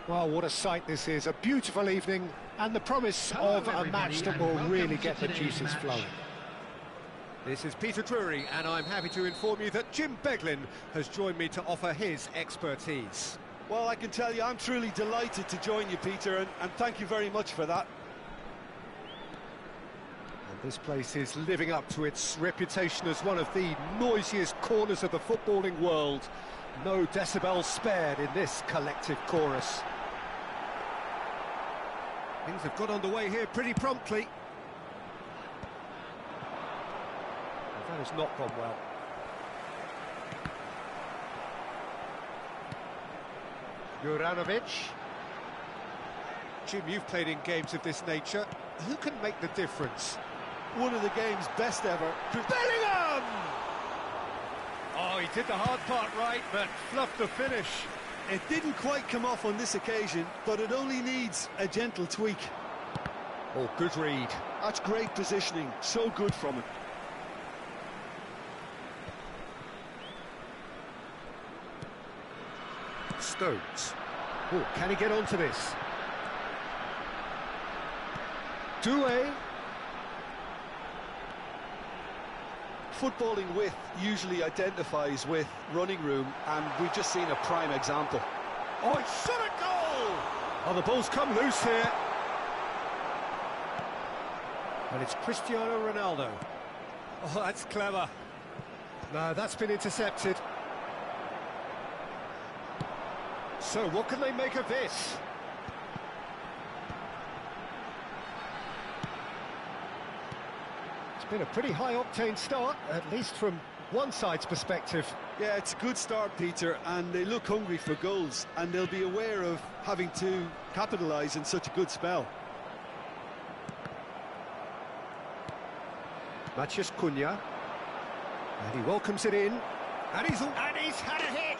Well, what a sight this is. A beautiful evening and the promise of a match that will really get the juices flowing. This is Peter Drury, and I'm happy to inform you that Jim Beglin has joined me to offer his expertise. Well, I can tell you I'm truly delighted to join you, Peter, and thank you very much for that. And this place is living up to its reputation as one of the noisiest corners of the footballing world. No decibels spared in this collective chorus. Things have got underway here pretty promptly. Well, that has not gone well. Juranovic. Jim, you've played in games of this nature. Who can make the difference? One of the game's best ever. Bellingham! Oh, he did the hard part right, but fluffed the finish. It didn't quite come off on this occasion, but it only needs a gentle tweak. Oh, good read. That's great positioning, so good from him. Stones. Oh, can he get onto this? Doué. Footballing width usually identifies with running room, and we've just seen a prime example. Oh, it's shot a goal! Oh, the ball's come loose here. And it's Cristiano Ronaldo. Oh, that's clever. No, that's been intercepted. So, what can they make of this? It's been a pretty high-octane start, at least from one side's perspective. Yeah, it's a good start, Peter, and they look hungry for goals, and they'll be aware of having to capitalise in such a good spell. Matheus Cunha. And he welcomes it in. And he's had a hit!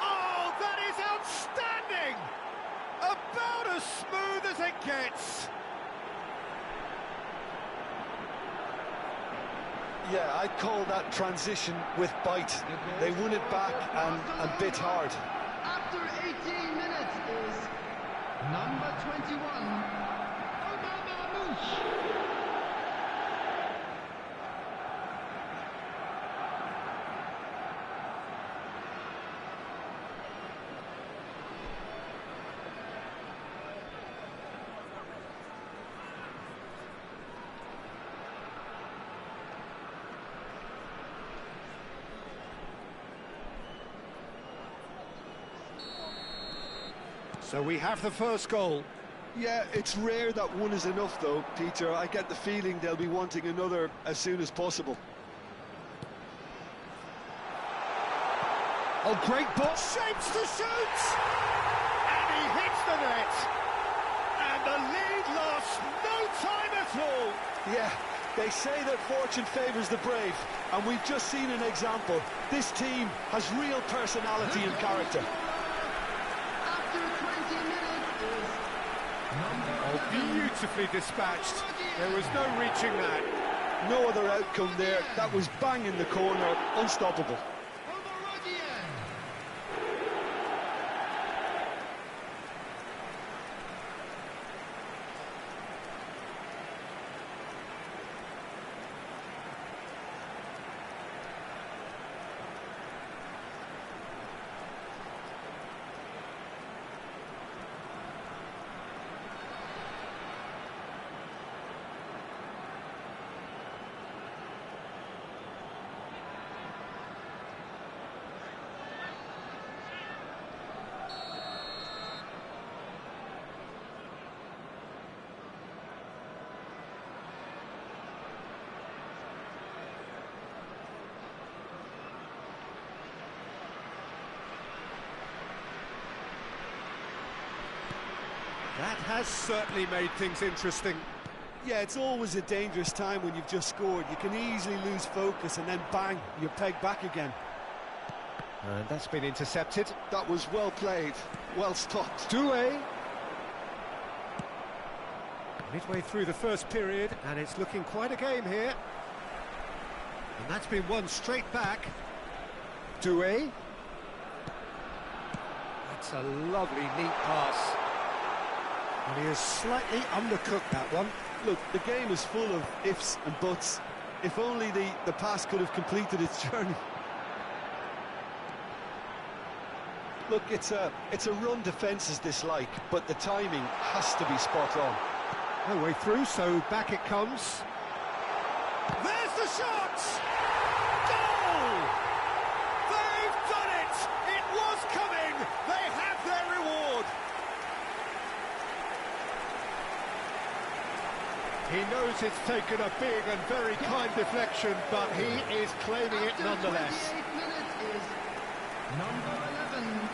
Oh, that is outstanding! About as smooth as it gets! Yeah, I'd call that transition with bite. They won it back and bit hard. After 18 minutes is number 21, Obama. So we have the first goal. Yeah, it's rare that one is enough, though, Peter. I get the feeling they'll be wanting another as soon as possible. Oh, great ball. Shapes to shoot! And he hits the net! And the lead lost no time at all! Yeah, they say that fortune favours the brave, and we've just seen an example. This team has real personality and character. Oh, beautifully dispatched. There was no reaching that. No other outcome there. That was bang in the corner, unstoppable. That has certainly made things interesting. Yeah, it's always a dangerous time when you've just scored. You can easily lose focus and then bang, you're pegged back again. And that's been intercepted. That was well played, well stopped. Doué. Midway through the first period, and it's looking quite a game here. And that's been won straight back. Doué. It's a lovely, neat pass. And he has slightly undercooked that one. Look, the game is full of ifs and buts. If only the pass could have completed its journey. Look, it's a run defence's dislike, but the timing has to be spot on. No way through, so back it comes. There's the shot! Goal! They've done it! It was coming! They have their reward! He knows it's taken a big and very kind deflection, but he is claiming it nonetheless. 28 minutes is number 11.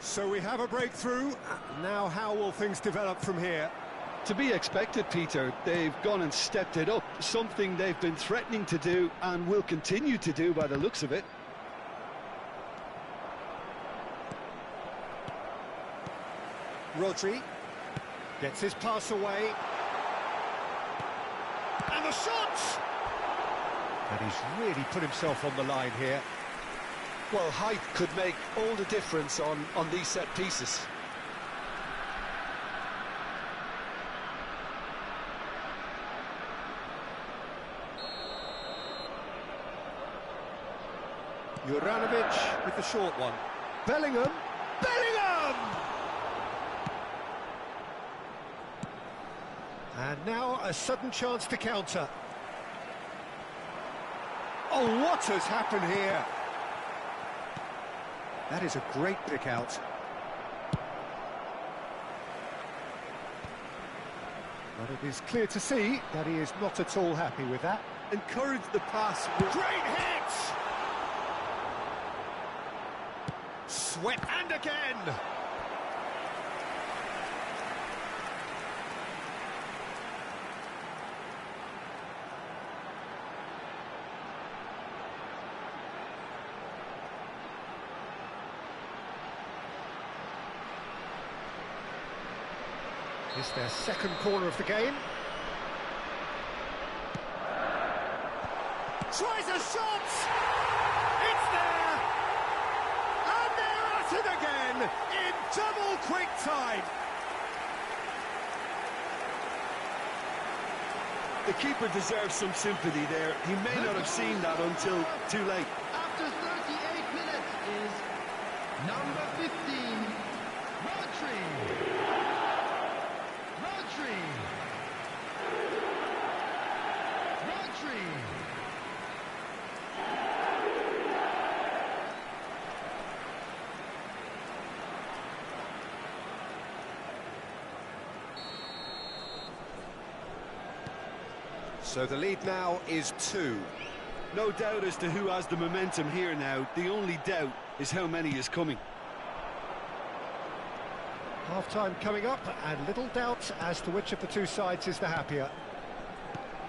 So we have a breakthrough. Now how will things develop from here? To be expected, Peter. They've gone and stepped it up, something they've been threatening to do and will continue to do by the looks of it. Rodri gets his pass away. And the shot! And he's really put himself on the line here. Well, height could make all the difference on these set pieces. Juranovic with the short one. Bellingham! Bellingham! And now a sudden chance to counter. Oh, what has happened here? That is a great pick out. But it is clear to see that he is not at all happy with that. Encourage the pass. Great hit! Sweat and again! It's their second corner of the game. Tries a shot! It's there! And they're at it again in double quick time! The keeper deserves some sympathy there. He may not have seen that until too late. After 38 minutes is number 15, Rodri. So the lead now is 2. No doubt as to who has the momentum here now. The only doubt is how many is coming. Half-time coming up, and little doubt as to which of the two sides is the happier.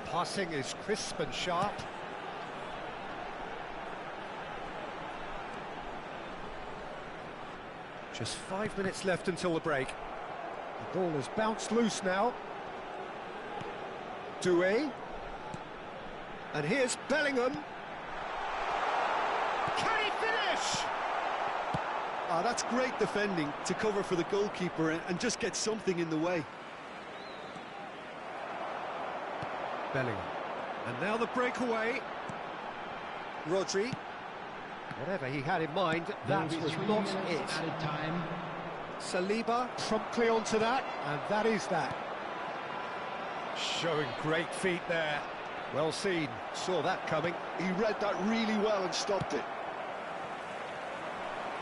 Passing is crisp and sharp. Just 5 minutes left until the break. The ball has bounced loose now. Doué. And here's Bellingham. Can he finish? Ah, that's great defending to cover for the goalkeeper and just get something in the way. Bellingham. And now the breakaway. Rodri. Whatever he had in mind, that was not it. Added time. Saliba promptly onto that, and that is that. Showing great feet there. Well seen, saw that coming. He read that really well and stopped it.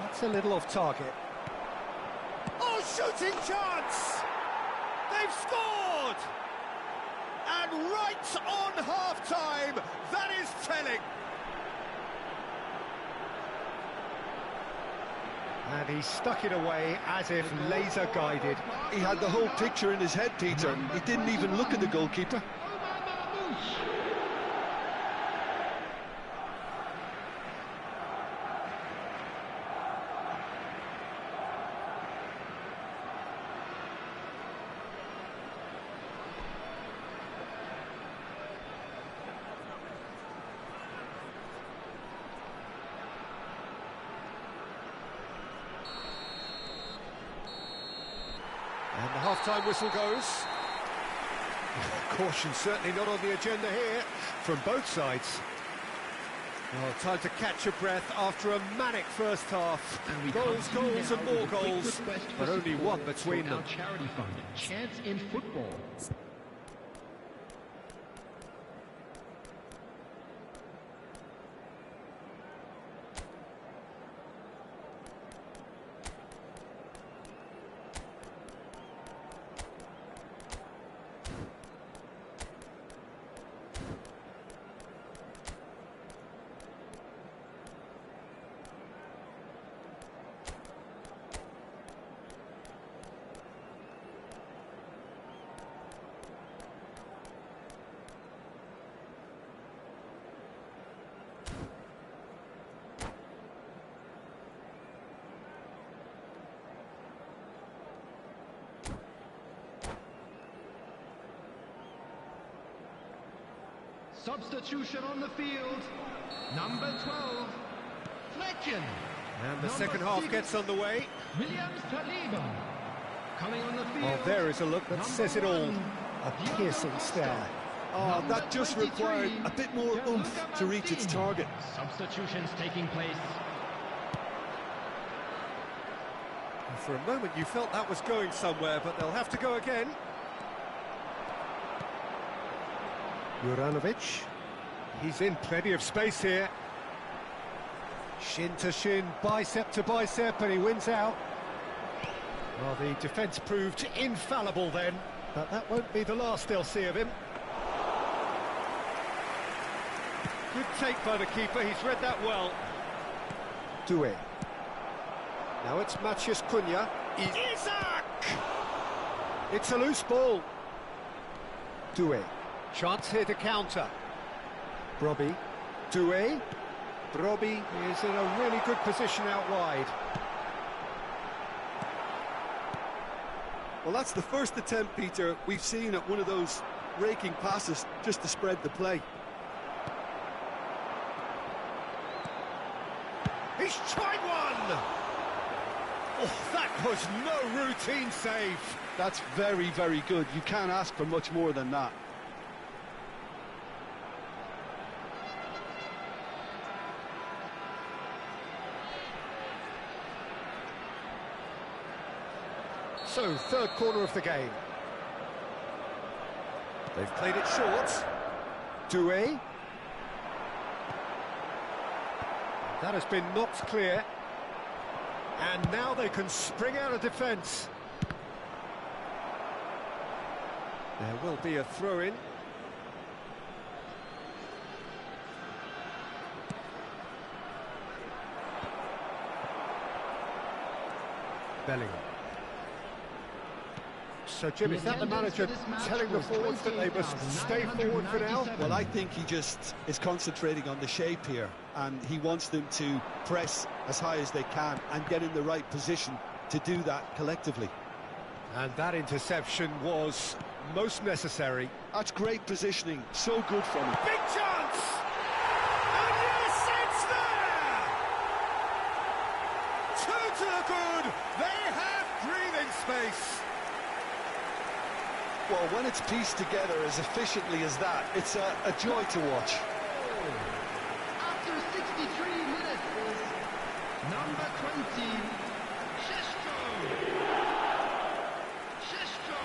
That's a little off target. Oh, shooting chance! They've scored! And right on half-time, that is telling. And he stuck it away as if laser-guided. He had the whole picture in his head, Peter. He didn't even look at the goalkeeper. And the half-time whistle goes. Caution certainly not on the agenda here from both sides. Oh, time to catch your breath after a manic first half. Goals, goals and more goals, but only one between them. Our charity fund, Chance in Football. Substitution on the field. Number 12, Fletchen. And the second half gets underway. Williams Taliba. Coming on the field. Oh, there is a look that says it all. A piercing stare. Oh, that just required a bit more oomph to reach its target. Substitutions taking place. For a moment you felt that was going somewhere, but they'll have to go again. Juranovic, he's in plenty of space here. Shin to shin, bicep to bicep, and he wins out. Well, the defence proved infallible then, but that won't be the last they'll see of him. Good take by the keeper, he's read that well. Doué. Now it's Maciej Cunha. Isaac! It's a loose ball. Doué. Chance here to counter. Brobbey. Doué. Brobbey is in a really good position out wide. Well, that's the first attempt, Peter, we've seen at one of those raking passes just to spread the play. He's tried one! Oh, that was no routine save. That's very, very good. You can't ask for much more than that. So, third corner of the game. They've played it short. Doué. That has been knocked clear. And now they can spring out of defence. There will be a throw-in. Bellingham. So, Jim, is that the manager telling the forwards that they must stay forward for now? Well, I think he just is concentrating on the shape here, and he wants them to press as high as they can and get in the right position to do that collectively. And that interception was most necessary. That's great positioning, so good from him. Big chance! And yes, it's there! Two to the good, they have breathing space. Well, when it's pieced together as efficiently as that, it's a joy to watch. After 63 minutes is number 20, Šeško. Šeško.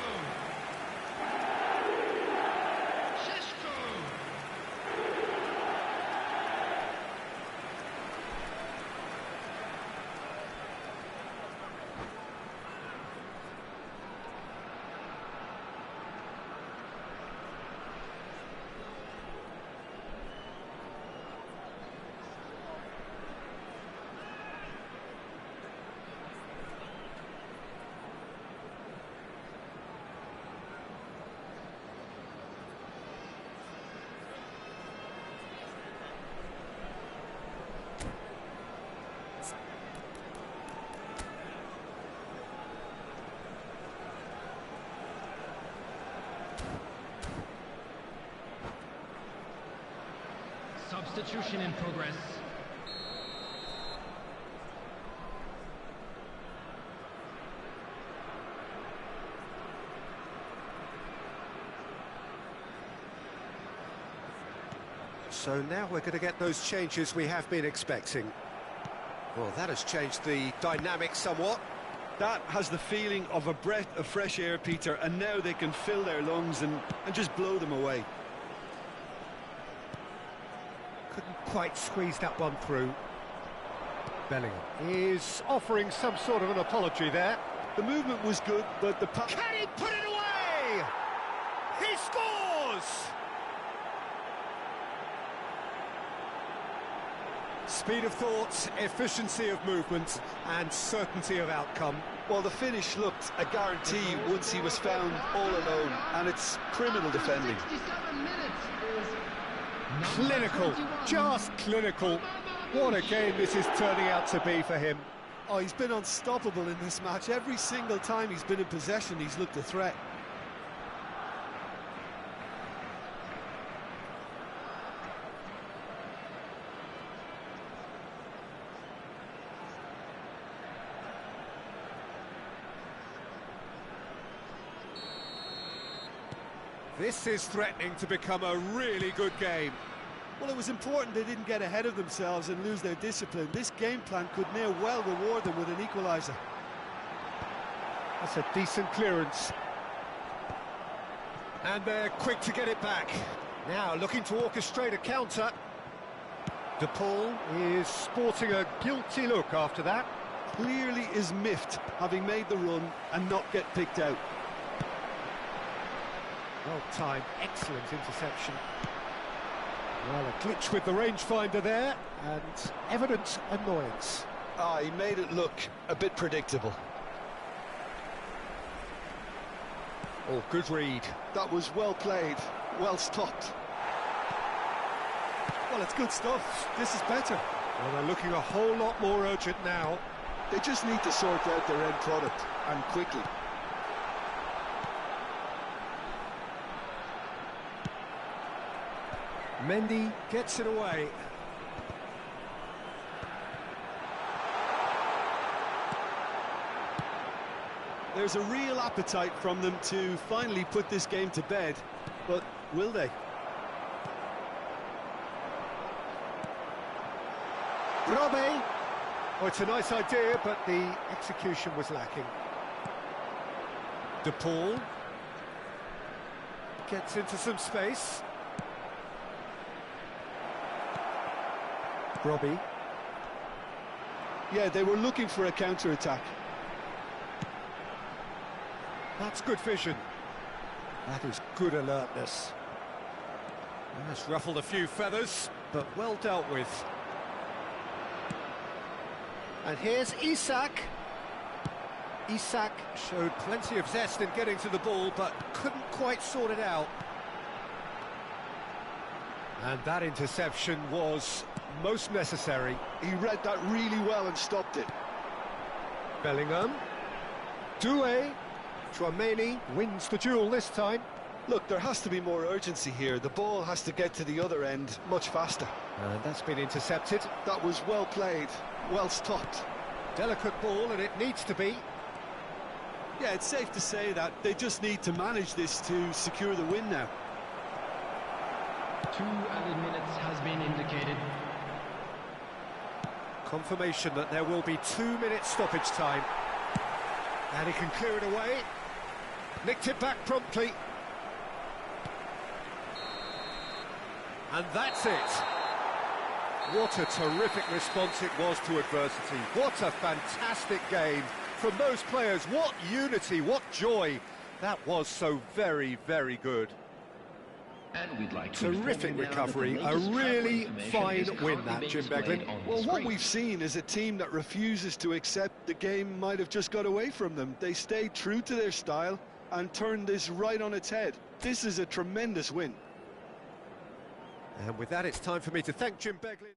Šeško. Substitution in progress. So now we're going to get those changes we have been expecting. Well, that has changed the dynamic somewhat. That has the feeling of a breath of fresh air, Peter, and now they can fill their lungs and just blow them away. Couldn't quite squeeze that one through. Bellingham is offering some sort of an apology there. The movement was good, but the pass... Can he put it away? He scores! Speed of thought, efficiency of movement, and certainty of outcome. Well, the finish looked a guarantee once he was found all alone, and it's criminal defending. 67 minutes is Clinical, just clinical. What a game this is turning out to be for him. Oh, he's been unstoppable in this match. Every single time he's been in possession, he's looked a threat. This is threatening to become a really good game. Well, it was important they didn't get ahead of themselves and lose their discipline. This game plan could now well reward them with an equaliser. That's a decent clearance. And they're quick to get it back. Now looking to orchestrate a counter. De Paul is sporting a guilty look after that. Clearly is miffed, having made the run and not get picked out. Well timed, excellent interception. Well, a glitch with the rangefinder there, and evident annoyance. Ah, he made it look a bit predictable. Oh, good read. That was well played, well stopped. Well, it's good stuff. This is better. Well, they're looking a whole lot more urgent now. They just need to sort out their end product, and quickly. Mendy gets it away. There's a real appetite from them to finally put this game to bed, but will they? Robbie! Oh, it's a nice idea, but the execution was lacking. De Paul gets into some space. Robbie. Yeah, they were looking for a counter-attack. That's good vision. That is good alertness. That's ruffled a few feathers, but well dealt with. And here's Isak. Isak showed plenty of zest in getting to the ball, but couldn't quite sort it out. And that interception was most necessary. He read that really well and stopped it. Bellingham. Doué. Chouameni wins the duel this time. Look, there has to be more urgency here. The ball has to get to the other end much faster. And that's been intercepted. That was well played, well stopped. Delicate ball, and it needs to be. Yeah, it's safe to say that they just need to manage this to secure the win now. 2 added minutes has been indicated. Confirmation that there will be 2 minutes stoppage time. And he can clear it away. Nicked it back promptly. And that's it. What a terrific response it was to adversity. What a fantastic game from those players. What unity, what joy. That was so very, very good. And we'd like to Terrific recovery, a really fine win that, Jim Beglin. Well, what we've seen is a team that refuses to accept the game might have just got away from them. They stayed true to their style and turned this right on its head. This is a tremendous win. And with that, it's time for me to thank Jim Beglin.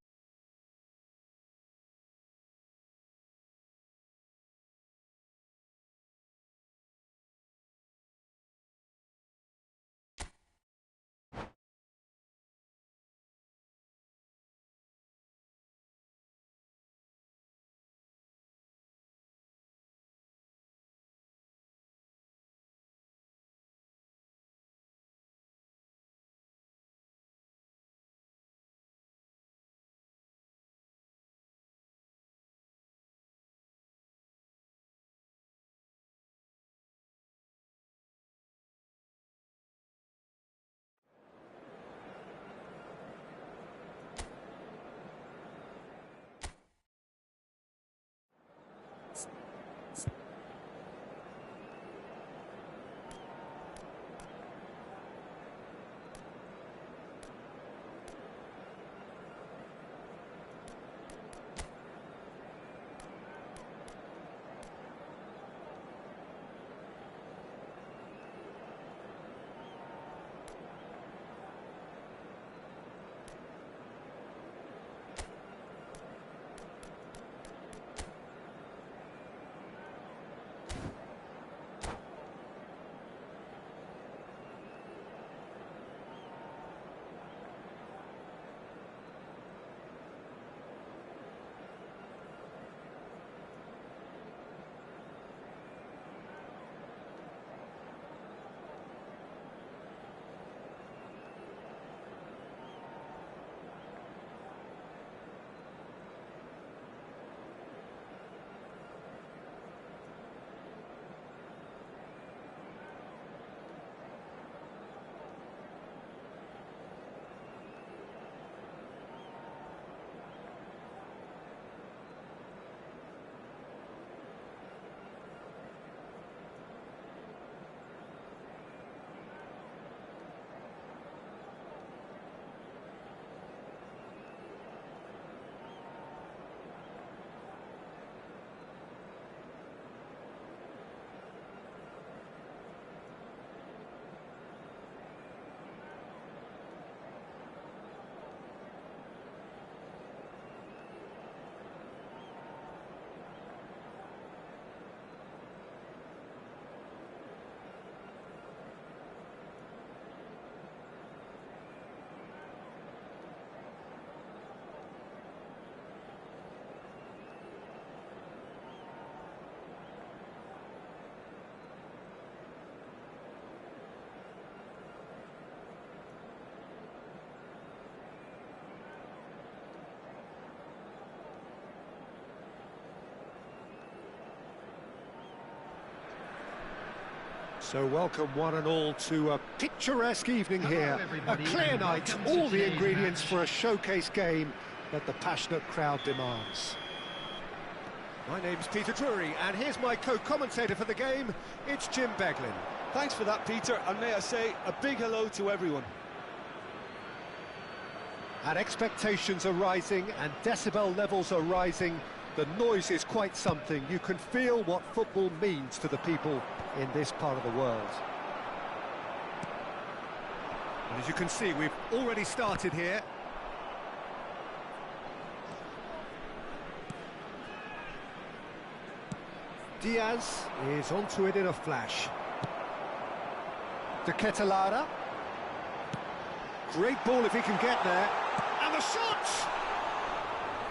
So welcome one and all to a picturesque evening here. A clear night, all the ingredients for a showcase game that the passionate crowd demands. My name's Peter Drury, and here's my co-commentator for the game, it's Jim Beglin. Thanks for that, Peter, and may I say a big hello to everyone. And expectations are rising and decibel levels are rising. The noise is quite something. You can feel what football means to the people in this part of the world. And as you can see, we've already started here. Diaz is onto it in a flash. De Ketelaere. Great ball if he can get there. And the shot!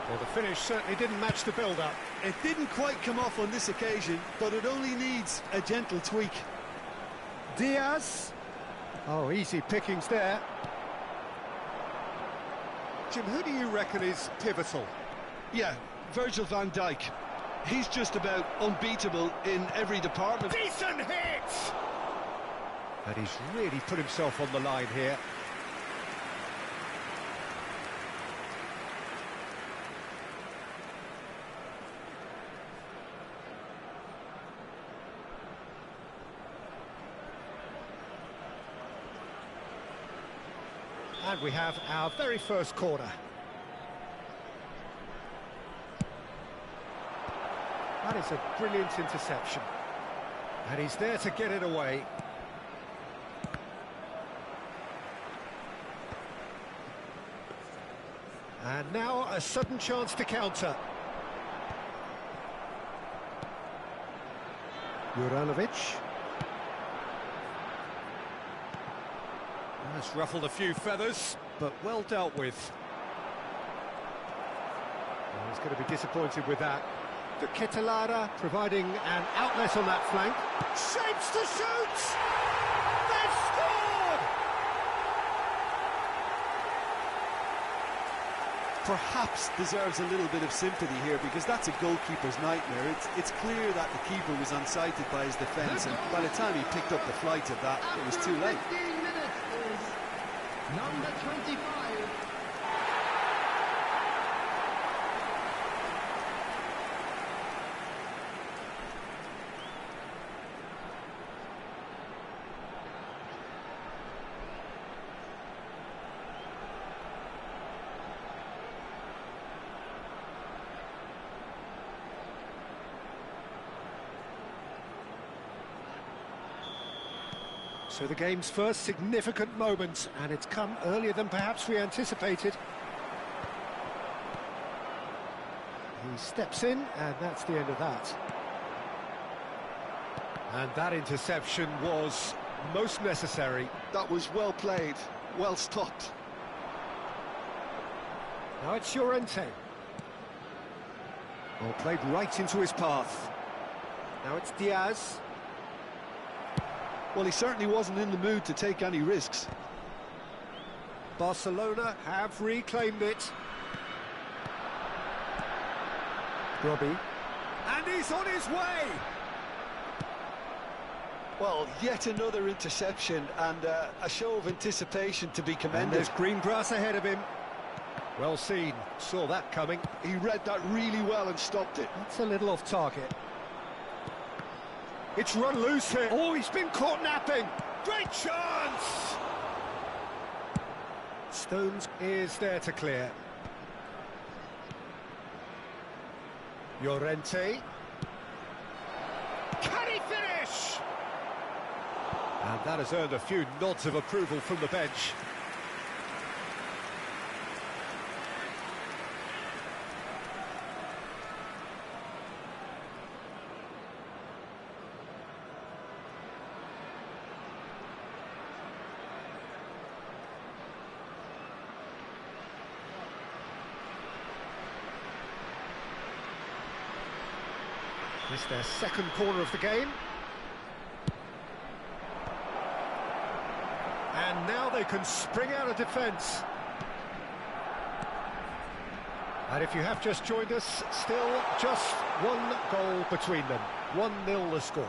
Well, the finish certainly didn't match the build-up. It didn't quite come off on this occasion, but it only needs a gentle tweak. Diaz. Oh, easy pickings there. Jim, who do you reckon is pivotal? Yeah, Virgil van Dijk. He's just about unbeatable in every department. Decent hit! And he's really put himself on the line here. And we have our very first corner. That is a brilliant interception. And he's there to get it away. And now a sudden chance to counter. Juranovic. That's ruffled a few feathers, but well dealt with. Well, he's going to be disappointed with that. De Ketelaere providing an outlet on that flank. Shapes to shoot! They've scored! Perhaps deserves a little bit of sympathy here, because that's a goalkeeper's nightmare. It's clear that the keeper was unsighted by his defence, and by the time he picked up the flight of that, it was too late. Number 25. So the game's first significant moment, and it's come earlier than perhaps we anticipated. He steps in, and that's the end of that. And that interception was most necessary. That was well played, well stopped. Now it's Llorente. Well, played right into his path. Now it's Diaz. Well, he certainly wasn't in the mood to take any risks. Barcelona have reclaimed it. Robbie. And he's on his way! Well, yet another interception, and a show of anticipation to be commended. And there's green grass ahead of him. Well seen, saw that coming. He read that really well and stopped it. That's a little off target. It's run loose here. Oh, he's been caught napping. Great chance! Stones is there to clear. Llorente. Can he finish? And that has earned a few nods of approval from the bench. It's their second corner of the game. And now they can spring out of defence. And if you have just joined us, still just one goal between them. 1-0 the score.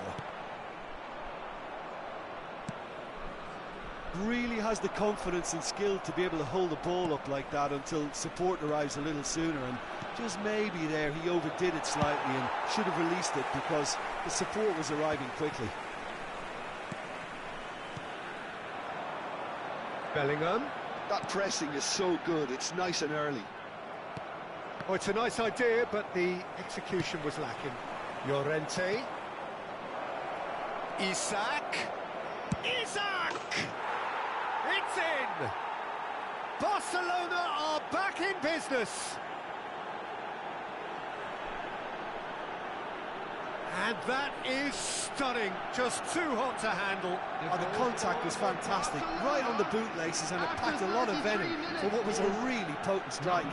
really has the confidence and skill to be able to hold the ball up like that until support arrives a little sooner, and just maybe there he overdid it slightly and should have released it because the support was arriving quickly. Bellingham. That pressing is so good, it's nice and early. Oh, it's a nice idea, but the execution was lacking. Llorente. Isak. It's in! Barcelona are back in business. And that is stunning, just too hot to handle. Oh, the contact was fantastic, right on the bootlaces, and it packed a lot of venom for what was a really potent strike.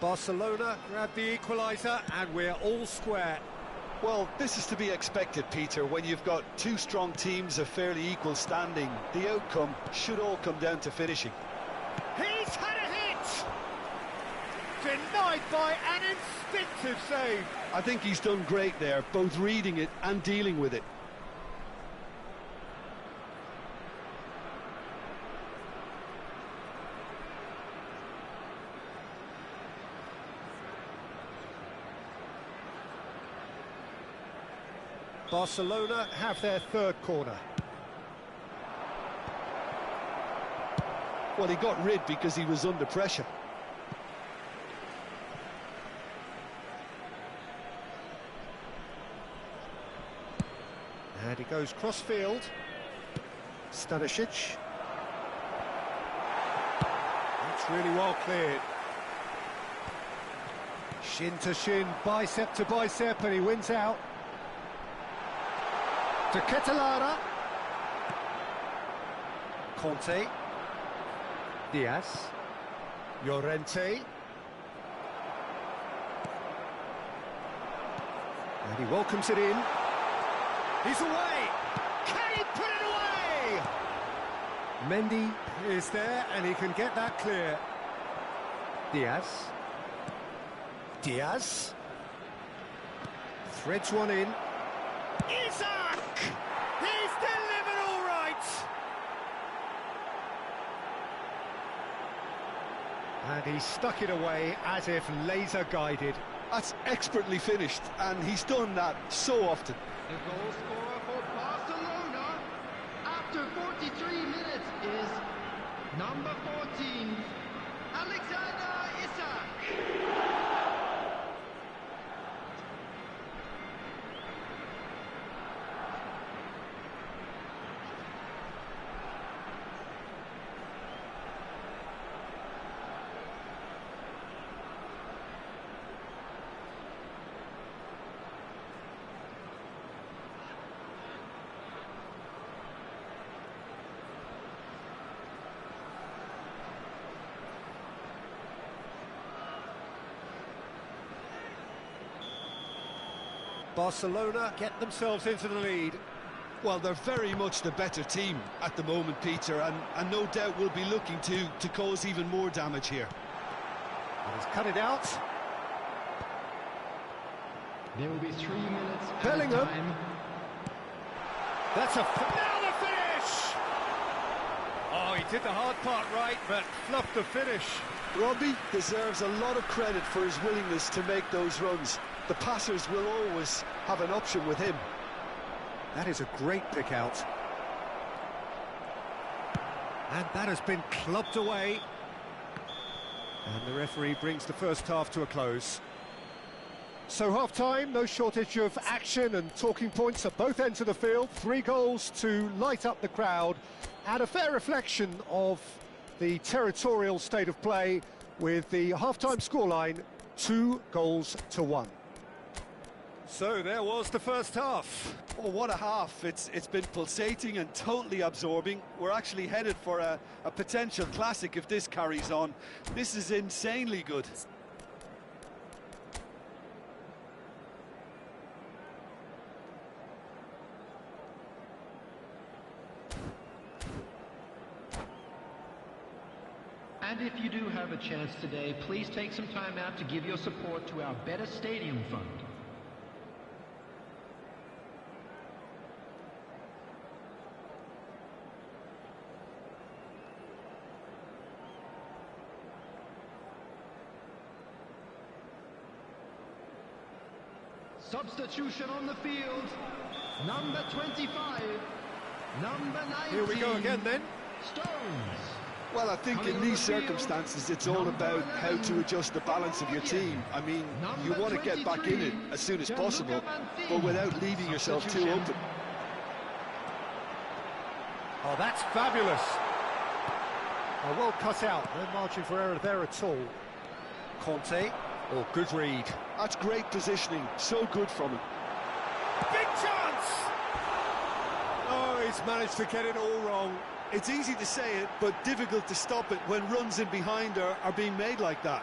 Barcelona grab the equaliser and we're all square. Well, this is to be expected, Peter, when you've got two strong teams of fairly equal standing. The outcome should all come down to finishing. He's had a hit! Denied by an instinctive save. I think he's done great there, both reading it and dealing with it. Barcelona have their third corner. Well, he got rid because he was under pressure. And he goes cross-field. Stanisic. That's really well cleared. Shin to shin, bicep to bicep, and he wins out. To Catalara. Conte. Diaz. Llorente. And he welcomes it in. He's away! Can he put it away? Mendy is there and he can get that clear. Diaz. Diaz. Threads one in. Isak! He's delivered all right! And he stuck it away as if laser guided. That's expertly finished, and he's done that so often. The goal scorer for Barcelona after 43 minutes is number 14, Alexander Isak. Barcelona get themselves into the lead. Well, they're very much the better team at the moment, Peter, and no doubt will be looking to cause even more damage here. And he's cut it out. There will be 3 minutes. Bellingham. Time. That's a... Now the finish! Oh, he did the hard part right, but fluffed the finish. Robbie deserves a lot of credit for his willingness to make those runs. The passers will always have an option with him. That is a great pick out. And that has been clubbed away. And the referee brings the first half to a close. So half-time, no shortage of action and talking points at both ends of the field. 3 goals to light up the crowd, and a fair reflection of the territorial state of play with the half-time scoreline 2-1. So there was the first half. Oh, what a half. It's been pulsating and totally absorbing. We're actually headed for a potential classic if this carries on. This is insanely good. And if you do have a chance today, please take some time out to give your support to our Better Stadium Fund. Substitution on the field. Number 25. Number 19. Here we go again then. Stones. Well, I think in these circumstances, it's all about how to adjust the balance of your team. I mean, you want to get back in it as soon as possible, but without leaving yourself too open. Oh, that's fabulous. Oh, well cut out. No margin for error there at all. Conte. Oh, good read. That's great positioning. So good from him. Big chance! Oh, he's managed to get it all wrong. It's easy to say it, but difficult to stop it when runs in behind are being made like that.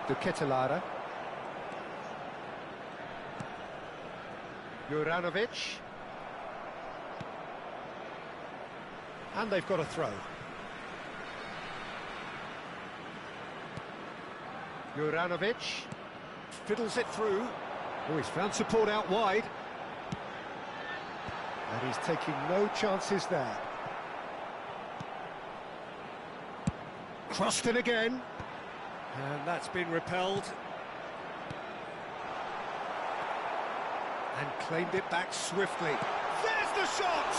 De Ketelaere. Juranovic. And they've got a throw. Juranovic fiddles it through. Oh, he's found support out wide. And he's taking no chances there. Crossed in again. And that's been repelled. And claimed it back swiftly. There's the shot!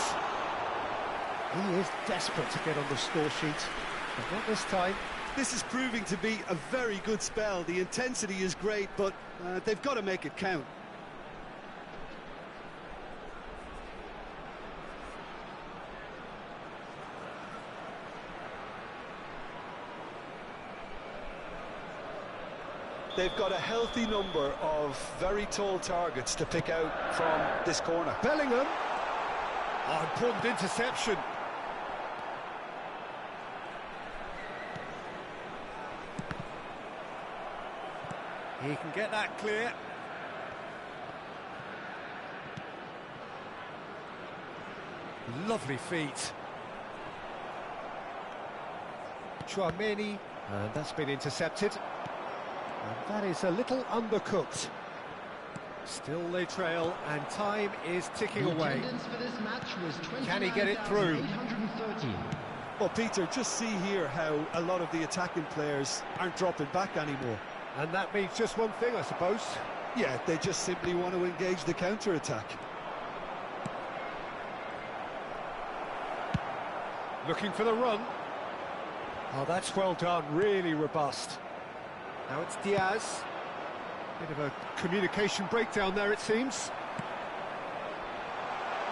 He is desperate to get on the score sheet, but not this time. This is proving to be a very good spell. The intensity is great, but they've got to make it count. They've got a healthy number of very tall targets to pick out from this corner. Bellingham. Oh, important interception. He can get that clear. Lovely feet. Chouameni, and that's been intercepted. And that is a little undercooked. Still they trail, and time is ticking away. For this match was Can he get it through? Well, Peter, just see here how a lot of the attacking players aren't dropping back anymore. And that means just one thing, I suppose. Yeah, they just simply want to engage the counter-attack. Looking for the run. Oh, that's well done, really robust. Now it's Diaz. Bit of a communication breakdown there, it seems.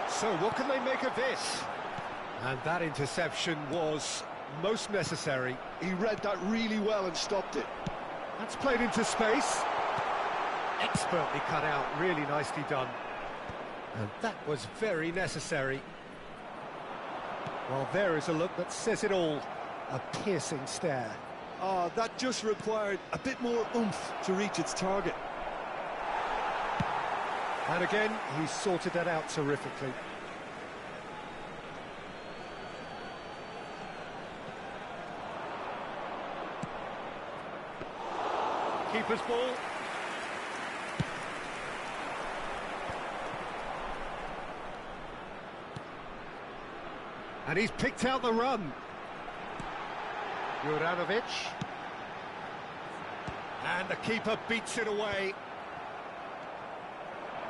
So what can they make of this? And that interception was most necessary. He read that really well and stopped it. That's played into space. Expertly cut out, really nicely done. And that was very necessary. Well, there is a look that says it all. A piercing stare. Oh, that just required a bit more oomph to reach its target. And again, he's sorted that out terrifically. Keeper's ball. And he's picked out the run. Juranovic. And the keeper beats it away.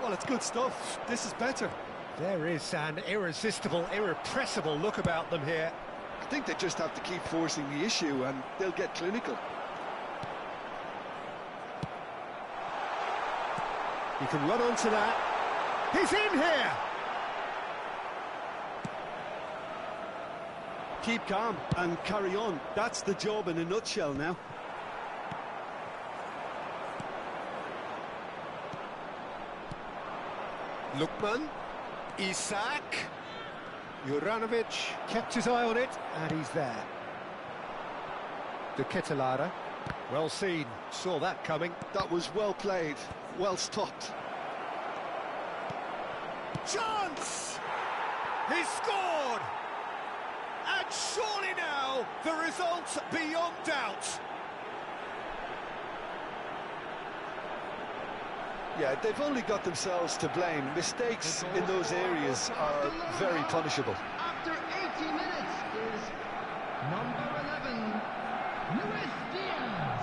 Well, it's good stuff. This is better. There is an irresistible, irrepressible look about them here. I think they just have to keep forcing the issue and they'll get clinical. You can run onto that. He's in here! Keep calm and carry on. That's the job in a nutshell now. Lukman, Isak, Juranovic kept his eye on it, and he's there. De Ketelaere, well seen, saw that coming. That was well played, well stopped. Chance! He scored! And surely now, the result's beyond doubt. Yeah, they've only got themselves to blame. Mistakes in those areas are very punishable. After 80 minutes is number 11, Luis Diaz.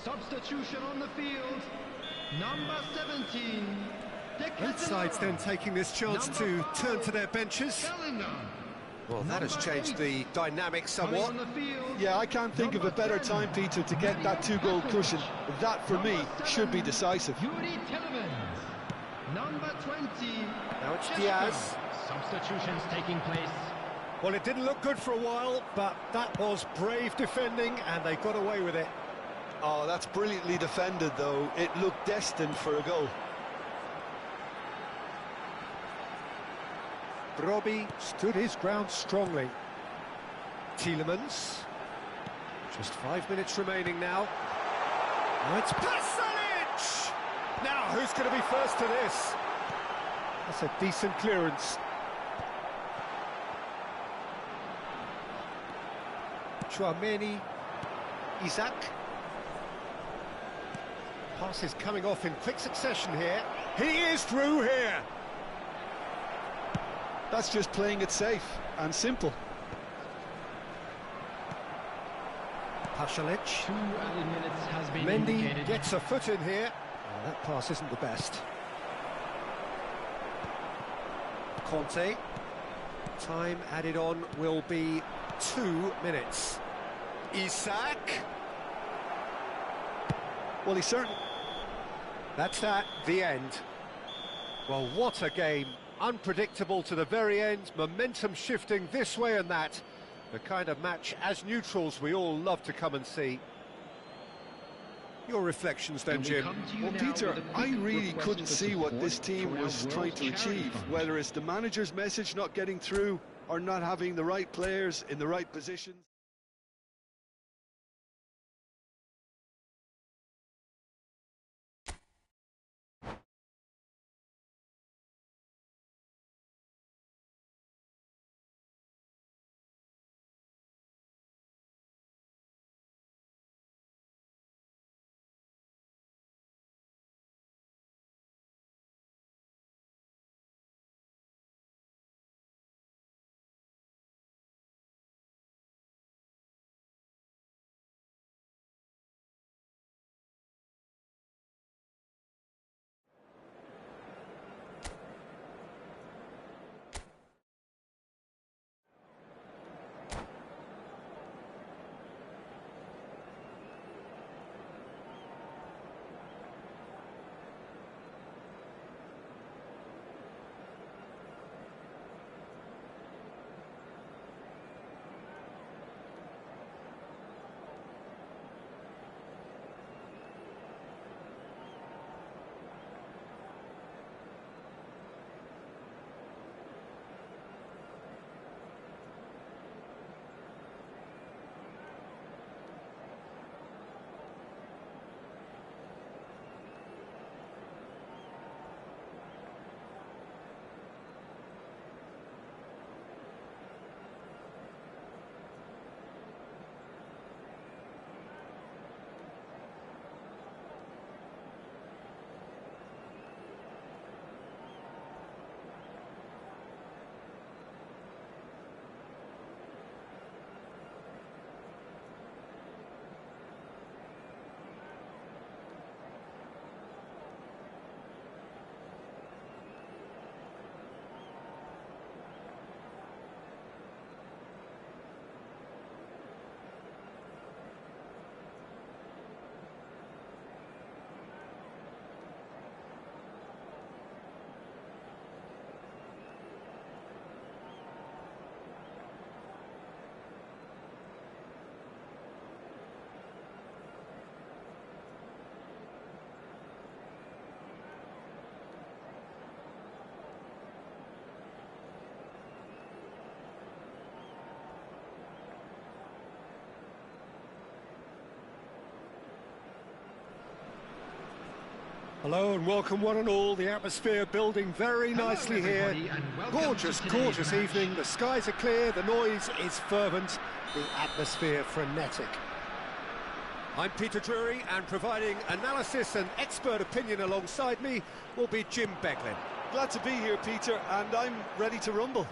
Substitution on the field, number 17. Both sides then taking this chance to turn to their benches. Well, that has changed the dynamic somewhat. Yeah, I can't think of a better time, Peter, to get that two-goal cushion. That, for me, should be decisive. Yuri Telemans, number 20. Now it's Diaz. Substitutions taking place. Well, it didn't look good for a while, but that was brave defending, and they got away with it. Oh, that's brilliantly defended, though. It looked destined for a goal. Brobbey stood his ground strongly. Tielemans. Just 5 minutes remaining now. Now it's Pasalic! Now, who's going to be first to this? That's a decent clearance. Chouameni. Isak. Pass is coming off in quick succession here. He is through here. That's just playing it safe and simple. Pasalic. 2 added minutes has been Mendy indicated. gets a foot in here. Oh, that pass isn't the best. Conte. Time added on will be 2 minutes. Isak. Well, he certainly... That's that, the end. Well, what a game. Unpredictable to the very end, momentum shifting this way and that. The kind of match, as neutrals, we all love to come and see. Your reflections then, Jim? Well, Peter, I really couldn't see what this team was trying to achieve, whether it's the manager's message not getting through or not having the right players in the right positions. Hello and welcome one and all. The atmosphere building very nicely here. Gorgeous, gorgeous evening. The skies are clear, the noise is fervent, the atmosphere frenetic. I'm Peter Drury, and providing analysis and expert opinion alongside me will be Jim Beglin. Glad to be here, Peter, and I'm ready to rumble.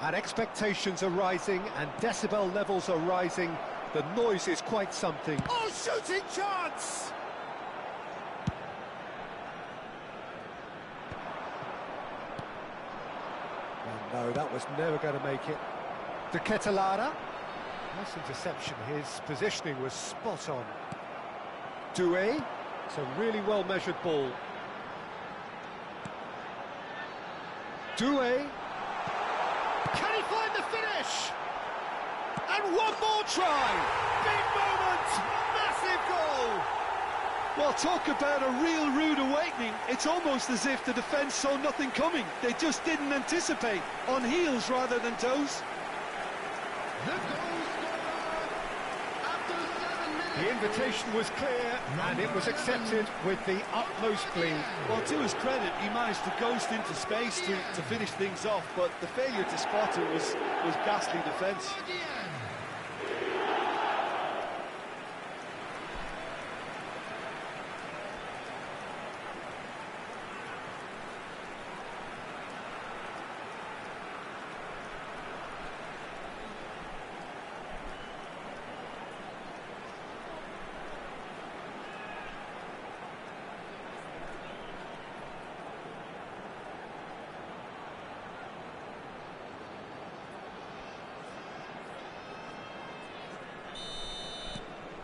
And expectations are rising and decibel levels are rising. The noise is quite something. Oh, shooting chance! Oh, no, that was never going to make it. De Ketelada. Nice interception. His positioning was spot on. Doué. It's a really well-measured ball. Doué. Can he find the finish? And one more try! Big moment! Massive goal! Well, talk about a real rude awakening. It's almost as if the defence saw nothing coming. They just didn't anticipate. On heels rather than toes. The invitation was clear, and it was accepted with the utmost glee. Well, to his credit, he managed to ghost into space to finish things off, but the failure to spot it was ghastly defence.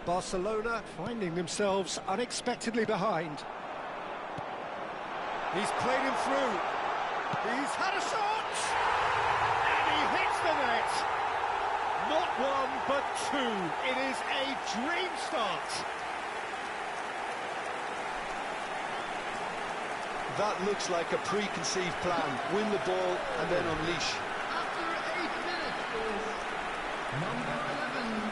Barcelona finding themselves unexpectedly behind. He's played him through. He's had a shot! And he hits the net! Not one, but two. It is a dream start. That looks like a preconceived plan. Win the ball and then unleash. After 8 minutes is number 11.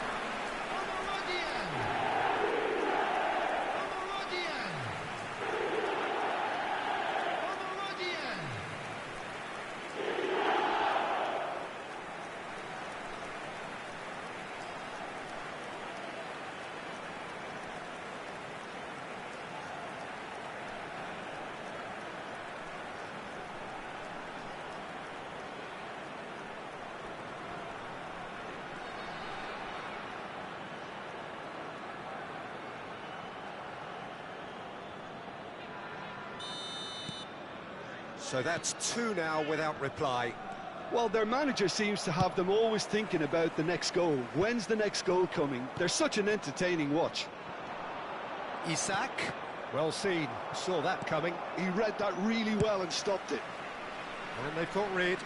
So that's two now without reply. Well, their manager seems to have them always thinking about the next goal. When's the next goal coming? They're such an entertaining watch. Isak, well seen, saw that coming. He read that really well and stopped it. And they've got rid.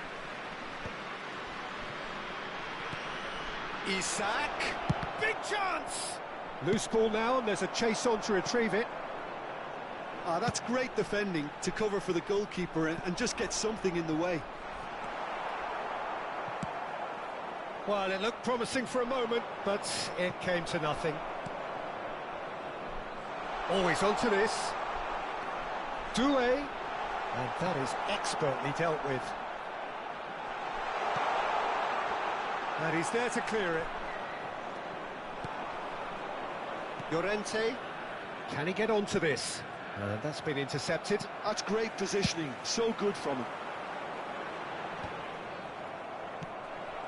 Isak, big chance! Loose ball now, and there's a chase on to retrieve it. That's great defending to cover for the goalkeeper and just get something in the way. Well, it looked promising for a moment, but it came to nothing. Always onto this. Doué, and that is expertly dealt with. And he's there to clear it. Llorente, can he get onto this? That's been intercepted. That's great positioning, so good from him.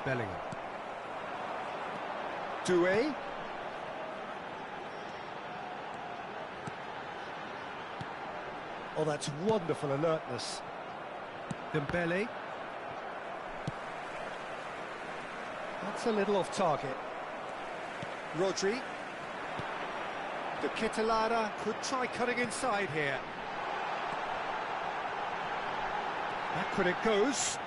Bellingham. Doué. Oh, that's wonderful alertness. Dembele. That's a little off target. Rodri. De Ketelada could try cutting inside here. Backward it goes.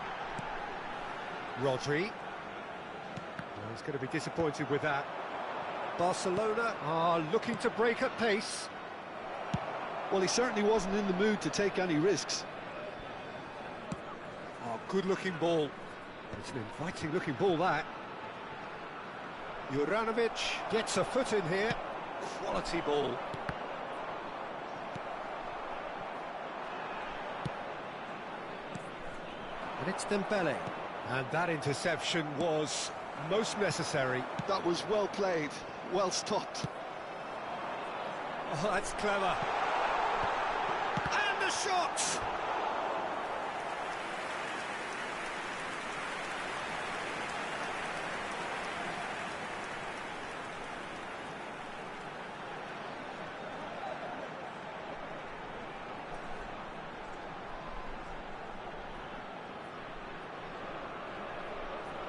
Rodri. Well, he's going to be disappointed with that. Barcelona are looking to break at pace. Well, he certainly wasn't in the mood to take any risks. Oh, good-looking ball. It's an inviting-looking ball, that. Juranovic gets a foot in here. Quality ball. And it's Dembele. And that interception was most necessary. That was well played, well stopped. Oh, that's clever. And the shot!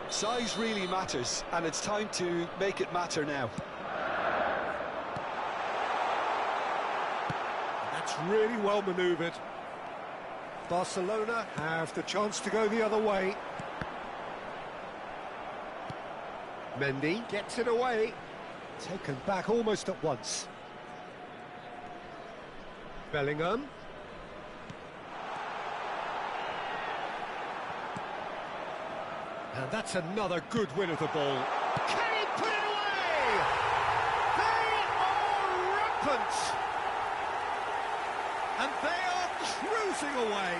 Size really matters, and it's time to make it matter now. That's really well manoeuvred. Barcelona have the chance to go the other way. Mendy gets it away. Taken back almost at once. Bellingham. And that's another good win of the ball. Can he put it away? They are rampant. And they are cruising away.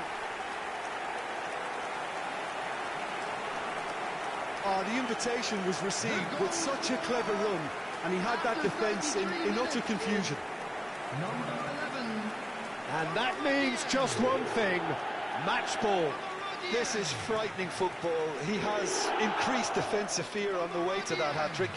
Oh, the invitation was received with such a clever run, and he had that defence in utter confusion. Number 11. And that means just one thing, match ball. This is frightening football. He has increased defensive fear on the way to that hat-trick.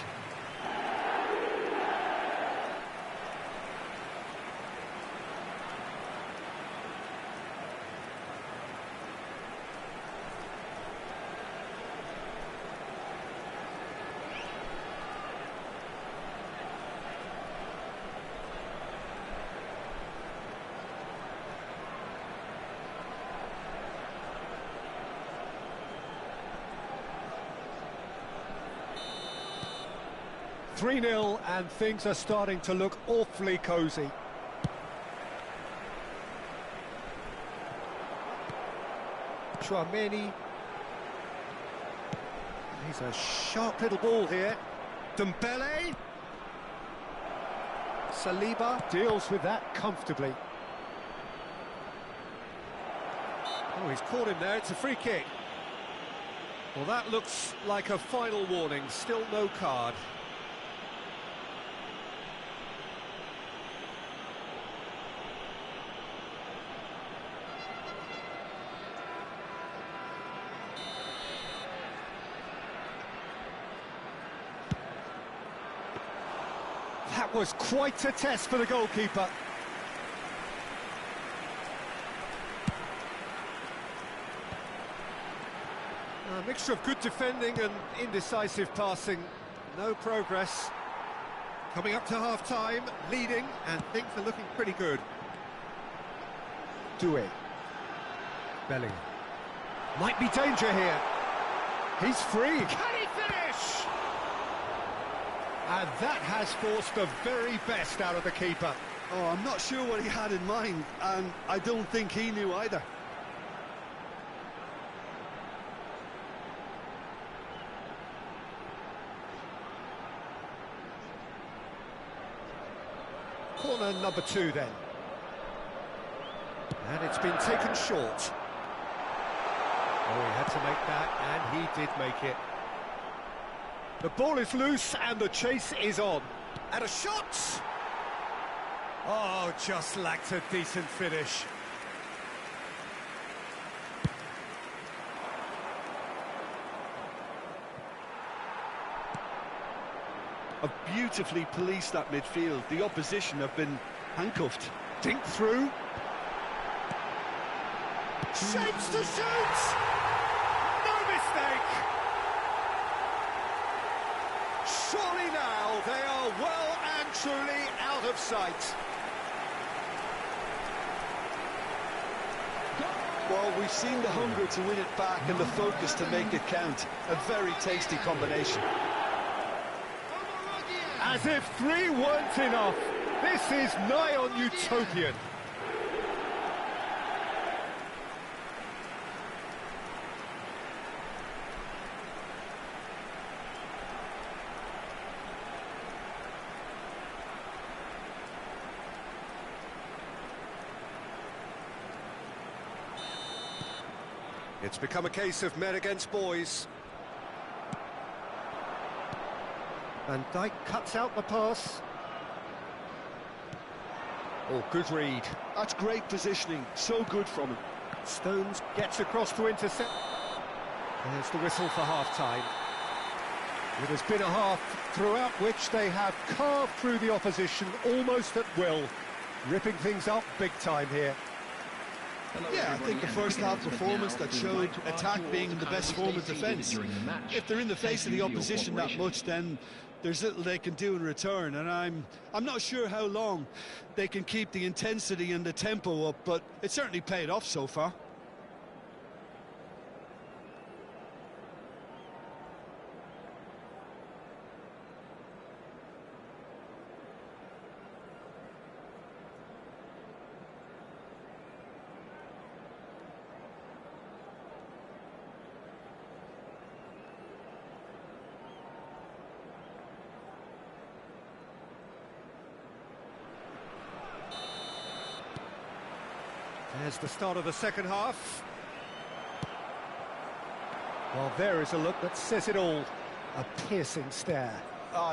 Three-0, and things are starting to look awfully cosy. Chouameni. He's a sharp little ball here. Dembele. Saliba deals with that comfortably. Oh, he's caught him there. It's a free kick. Well, that looks like a final warning. Still no card. That was quite a test for the goalkeeper. A mixture of good defending and indecisive passing. No progress. Coming up to half-time, leading, and things are looking pretty good. Doué. Bellingham. Might be danger here. He's free. Can he finish? And that has forced the very best out of the keeper. Oh, I'm not sure what he had in mind, and I don't think he knew either. Corner number 2 then. And it's been taken short. Oh, he had to make that, and he did make it. The ball is loose and the chase is on. And a shot! Oh, just lacked a decent finish. Have beautifully policed that midfield. The opposition have been handcuffed. Dink through. Shapes to shoot! No mistake! Surely now they are well and truly out of sight. Well, we've seen the hunger to win it back and the focus to make it count. A very tasty combination. As if 3 weren't enough, this is nigh on utopian. It's become a case of men against boys. Van Dijk cuts out the pass. Oh, good read. That's great positioning, so good from him. Stones gets across to intercept. There's the whistle for half-time. It has been a half throughout which they have carved through the opposition almost at will, ripping things up big time here. Yeah, I think the first half performance that showed attack being in the best form of defence. If they're in the face of the opposition that much, then there's little they can do in return, and I'm not sure how long they can keep the intensity and the tempo up, but it certainly paid off so far. There's the start of the second half. Well, there is a look that says it all. A piercing stare.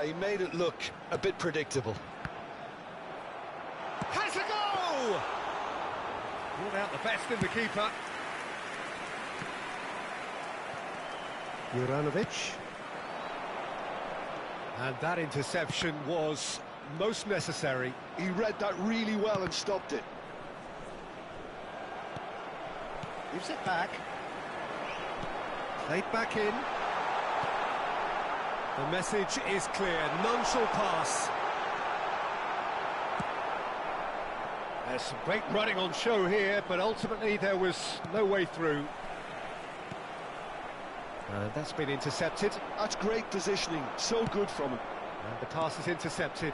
He made it look a bit predictable. Has a go! Brought out the best in the keeper. Juranovic. And that interception was most necessary. He read that really well and stopped it. Gives it back. Played back in. The message is clear. None shall pass. There's some great running on show here, but ultimately there was no way through. And that's been intercepted. That's great positioning. So good from him. And the pass is intercepted.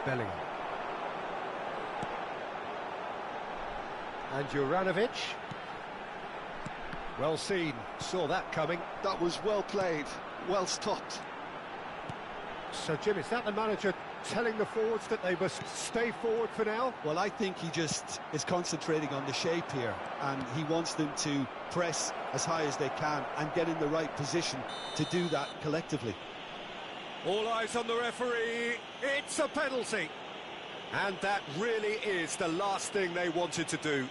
Bellingham. And Juranovic. Well seen, saw that coming. That was well played, well stopped. So, Jim, is that the manager telling the forwards that they must stay forward for now? Well, I think he just is concentrating on the shape here, and he wants them to press as high as they can and get in the right position to do that collectively. All eyes on the referee. It's a penalty. And that really is the last thing they wanted to do.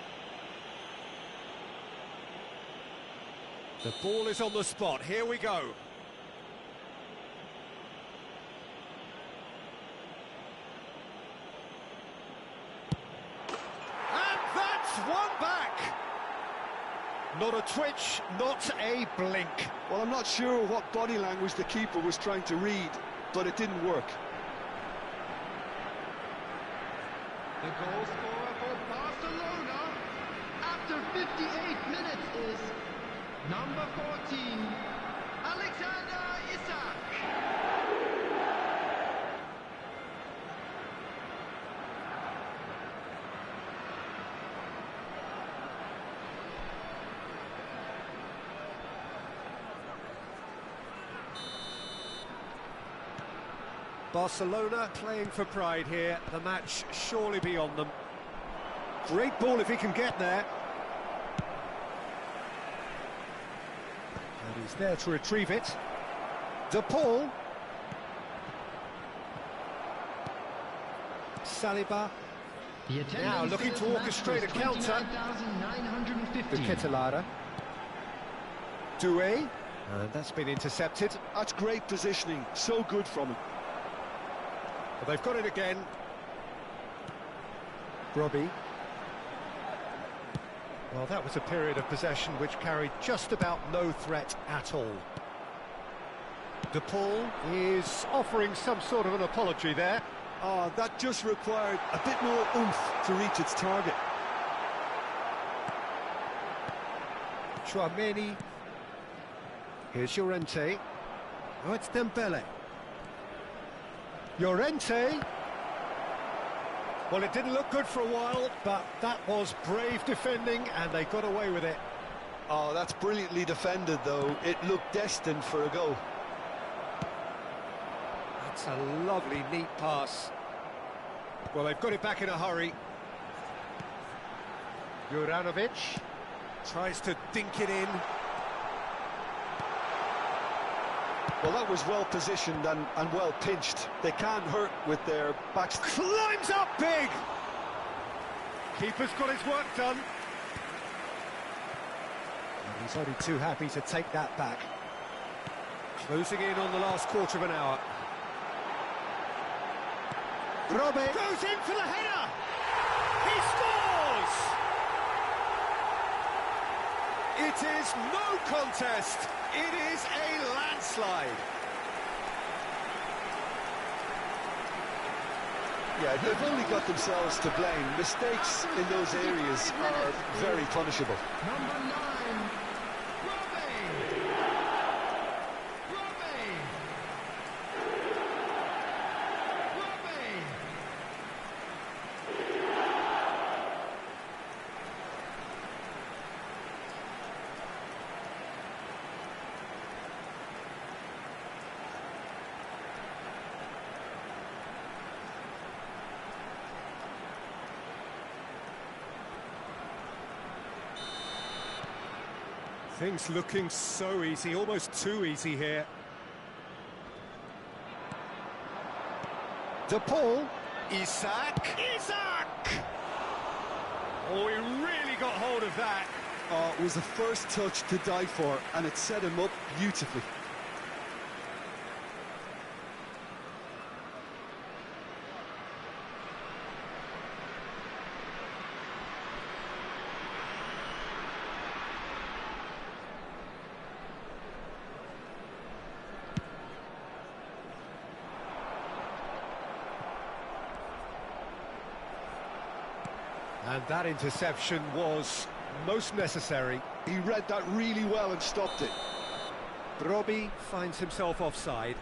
The ball is on the spot. Here we go. And that's one back. Not a twitch, not a blink. Well, I'm not sure what body language the keeper was trying to read, but it didn't work. The goal scorer for Barcelona after 58 minutes is number 14, Alexander Isak. Barcelona playing for pride here. The match surely beyond them. Great ball if he can get there. And he's there to retrieve it. De Paul. Saliba. Now looking to orchestrate a counter. The Ketelara. Doué. And that's been intercepted. That's great positioning, so good from him. But they've got it again. Robbie. Well, that was a period of possession which carried just about no threat at all. De Paul is offering some sort of an apology there. Oh, that just required a bit more oomph to reach its target. Chouameni. Here's Llorente. Oh, it's Dembele. Llorente. Well, it didn't look good for a while, but that was brave defending, and they got away with it. Oh, that's brilliantly defended, though. It looked destined for a goal. That's a lovely, neat pass. Well, they've got it back in a hurry. Juranovic tries to dink it in. Well, that was well positioned and well pinched. They can't hurt with their backs. Climbs up big! Keeper's got his work done. And he's only too happy to take that back. Closing in on the last quarter of an hour. Robbie Goes in for the header! He scores! It is no contest. It is a landslide. Yeah, they've only got themselves to blame. Mistakes in those areas are very punishable. Number 9, Robbie! Robbie! Robbie! Things looking so easy, almost too easy here. De Paul. Isak. Oh, he really got hold of that. Oh, it was the first touch to die for, and it set him up beautifully. And that interception was most necessary. He read that really well and stopped it. Robbie finds himself offside.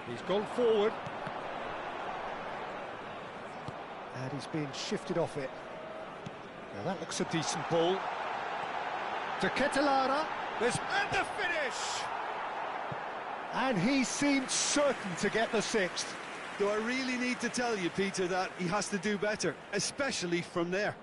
He's gone forward. And he's being shifted off it. Now that looks a decent ball. To Ketelara. And the finish! And he seemed certain to get the sixth. Do I really need to tell you, Peter, that he has to do better, especially from there?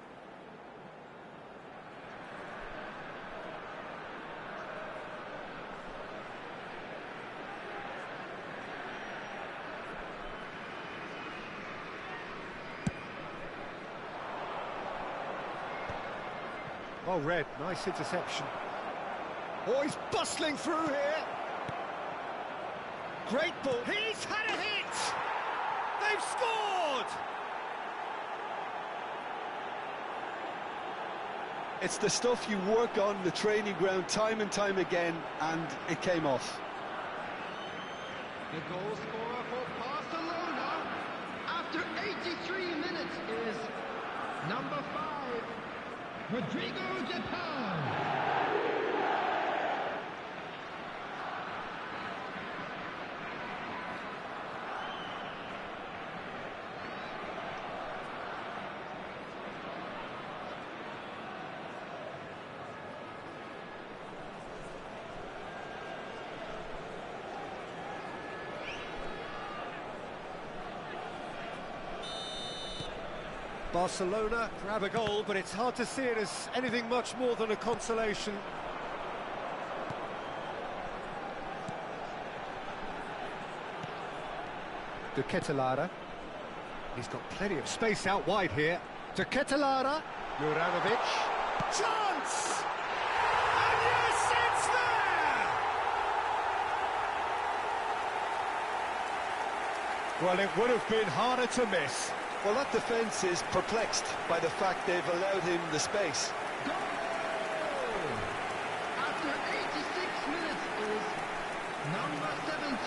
Oh, Red, nice interception. Oh, he's bustling through here. Great ball. He's had a hit! They've scored! It's the stuff you work on the training ground time and time again, and it came off. The goal scorer for Barcelona after 83 minutes is number 5, Rodrigo de Paul. Barcelona grab a goal, but it's hard to see it as anything much more than a consolation. To Ketelara. He's got plenty of space out wide here. To Ketelara. Juranovic. Chance! And yes, it's there! Well, it would have been harder to miss. Well, that defence is perplexed by the fact they've allowed him the space. Goal! After 86 minutes is number 17,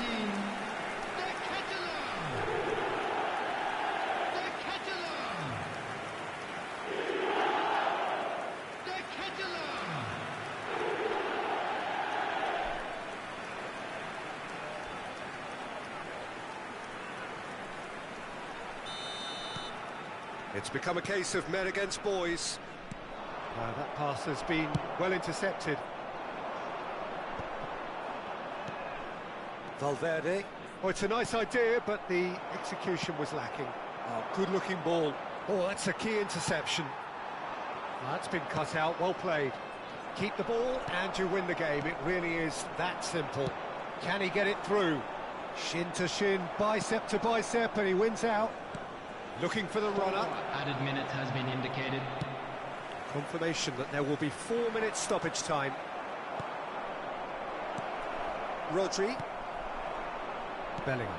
De Ketelaere. De Ketelaere. De Ketelaere. It's become a case of men against boys. That pass has been well intercepted. Valverde. Oh, it's a nice idea, but the execution was lacking. Oh, good-looking ball. Oh, that's a key interception. That's been cut out, well played. Keep the ball and you win the game. It really is that simple. Can he get it through? Shin to shin, bicep to bicep, and he wins out. Looking for the runner. Added minutes has been indicated. Confirmation that there will be 4 minutes stoppage time. Rodri. Bellingham.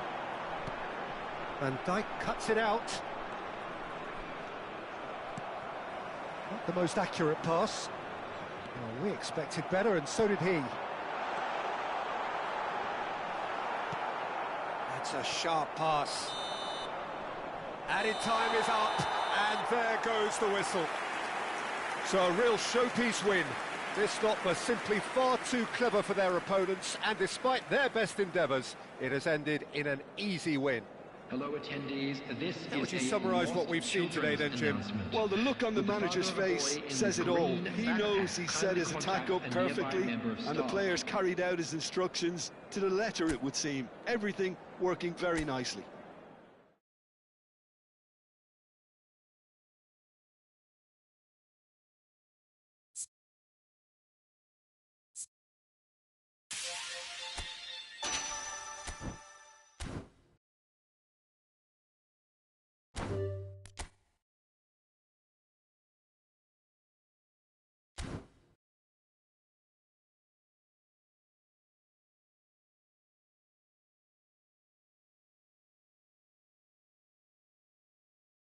Van Dijk cuts it out. Not the most accurate pass. Well, we expected better, and so did he. That's a sharp pass. Added time is up, and there goes the whistle. So a real showpiece win. This lot was simply far too clever for their opponents, and despite their best endeavours, it has ended in an easy win. Hello attendees, this is Would you summarise what we've seen today then, Jim? Well, the look on the manager's face says it all. He knows he set his attack up perfectly, and the players carried out his instructions to the letter, it would seem. Everything working very nicely.